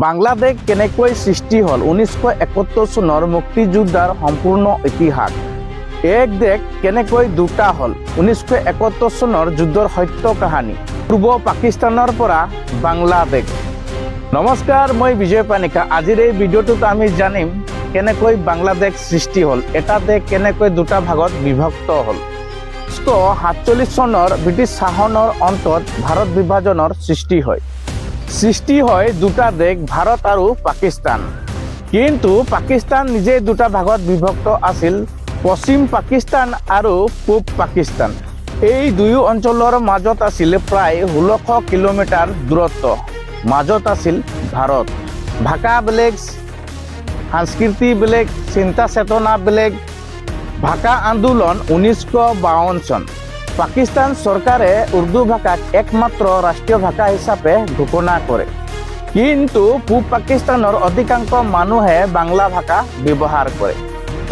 বাংলাদেশ কেনেকৈ সৃষ্টি হল 1971 চনৰ মুক্তিযোদ্ধাৰ সম্পূৰ্ণ ইতিহাস। এক দেশ কেনেকৈ দুটা হল 1971 চনৰ যুদ্ধৰ সত্য কাহিনী। পূৰ্ব পাকিস্তানৰ পৰা বাংলাদেশ। নমস্কাৰ, মই বিজয় পানিকা। আজিৰ এই ভিডিঅ'টোত আমি জানিম কেনেকৈ বাংলাদেশ সৃষ্টি হল, এটা দেশ কেনেকৈ দুটা ভাগত বিভক্ত হল। 1947 চনৰ ব্ৰিটিছ শাসনৰ অন্তত ভাৰত বিভাজনৰ সৃষ্টি হয় দুটা দেশ, ভাৰত আৰু পাকিস্তান। কিন্তু পাকিস্তান নিজে দুটা ভাগত বিভক্ত আছিল, পশ্চিম পাকিস্তান আৰু পূব পাকিস্তান। এই দুয়ো অঞ্চলৰ মাজত আছিল প্ৰায় 1600 কিলোমিটাৰ দূৰত্ব। মাজত আছিল ভাৰত। ভাষা বেলেগ, সংস্কৃতি বেলেগ, চিন্তা চেতনা বেলেগ। ভাষা আন্দোলন 1952 চন। পাকিস্তান চৰকাৰে উৰ্দু ভাষাক একমাত্ৰ ৰাষ্ট্ৰীয় ভাষা হিচাপে ঘোষণা কৰে, কিন্তু পূব পাকিস্তানৰ অধিকাংশ মানুহে বাংলা ভাষা ব্যৱহাৰ কৰে।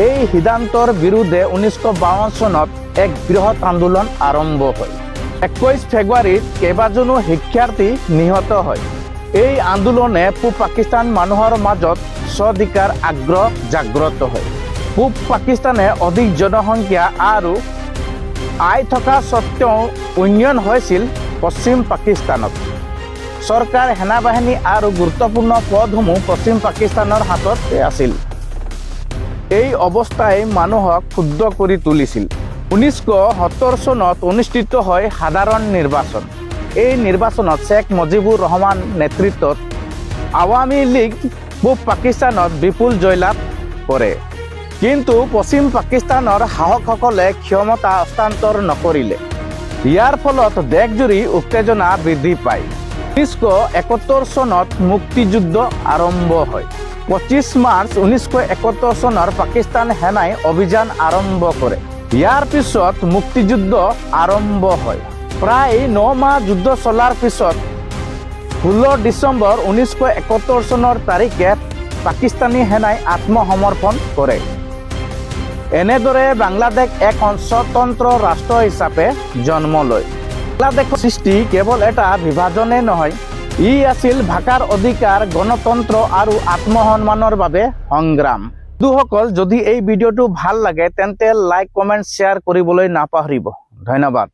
এই সিদ্ধান্তৰ বিৰুদ্ধে 1952 চনত এক বৃহৎ আন্দোলন আৰম্ভ হয়। 21 ফেব্ৰুৱাৰীত কেইবাজনো শিক্ষাৰ্থী নিহত হয়। এই আন্দোলনে পূব পাকিস্তান মানুহৰ মাজত স্বাধিকাৰ আগ্ৰহ জাগ্ৰত হয়। পূব পাকিস্তানে অধিক জনসংখ্যা আৰু আয় থকা স্বত্বেও উন্নয়ন হৈছিল পশ্চিম পাকিস্তানত। চৰকাৰ, সেনাবাহিনী আৰু গুৰুত্বপূৰ্ণ পদসমূহ পশ্চিম পাকিস্তানৰ হাতত আছিল। এই অৱস্থাই মানুহক ক্ষুব্ধ কৰি তুলিছিল। 1970 চনত অনুষ্ঠিত হয় সাধাৰণ নিৰ্বাচন। এই নিৰ্বাচনত শ্বেখ মুজিবুৰ ৰহমান নেতৃত্বত আৱামী লীগ পূব পাকিস্তানত বিপুল জয়লাভ কৰে। কিন্তু পশ্চিম পাকিস্তানৰ শাসকসকলে ক্ষমতা হস্তান্তৰ নকৰিলে। ইয়াৰ ফলত দেশজুৰি উত্তেজনা বৃদ্ধি পায়। 1971 চনত মুক্তিযুদ্ধ আৰম্ভ হয়। 25 মাৰ্চ 1971 চনৰ পাকিস্তান সেনাই অভিযান আৰম্ভ কৰে। ইয়াৰ পিছত মুক্তিযুদ্ধ আৰম্ভ হয়। প্ৰায় 9 মাহ যুদ্ধ চলাৰ পিছত 16 ডিচেম্বৰ 1971 চনৰ তাৰিখে পাকিস্তানী সেনাই আত্মসমৰ্পণ কৰে। এনেদৰে বাংলাদেশ এক স্বতন্ত্ৰ ৰাষ্ট্ৰ হিচাপে জন্ম লয়। বাংলাদেশৰ সৃষ্টি কেৱল এটা বিভাজনে নহয়, ই আছিল ভাষাৰ অধিকাৰ, গণতন্ত্ৰ আৰু আত্মসন্মানৰ বাবে সংগ্ৰাম। বন্ধুসকল, যদি এই ভিডিঅ'টো ভাল লাগে তেন্তে লাইক, কমেণ্ট, শ্বেয়াৰ কৰিবলৈ নাপাহৰিব। ধন্যবাদ।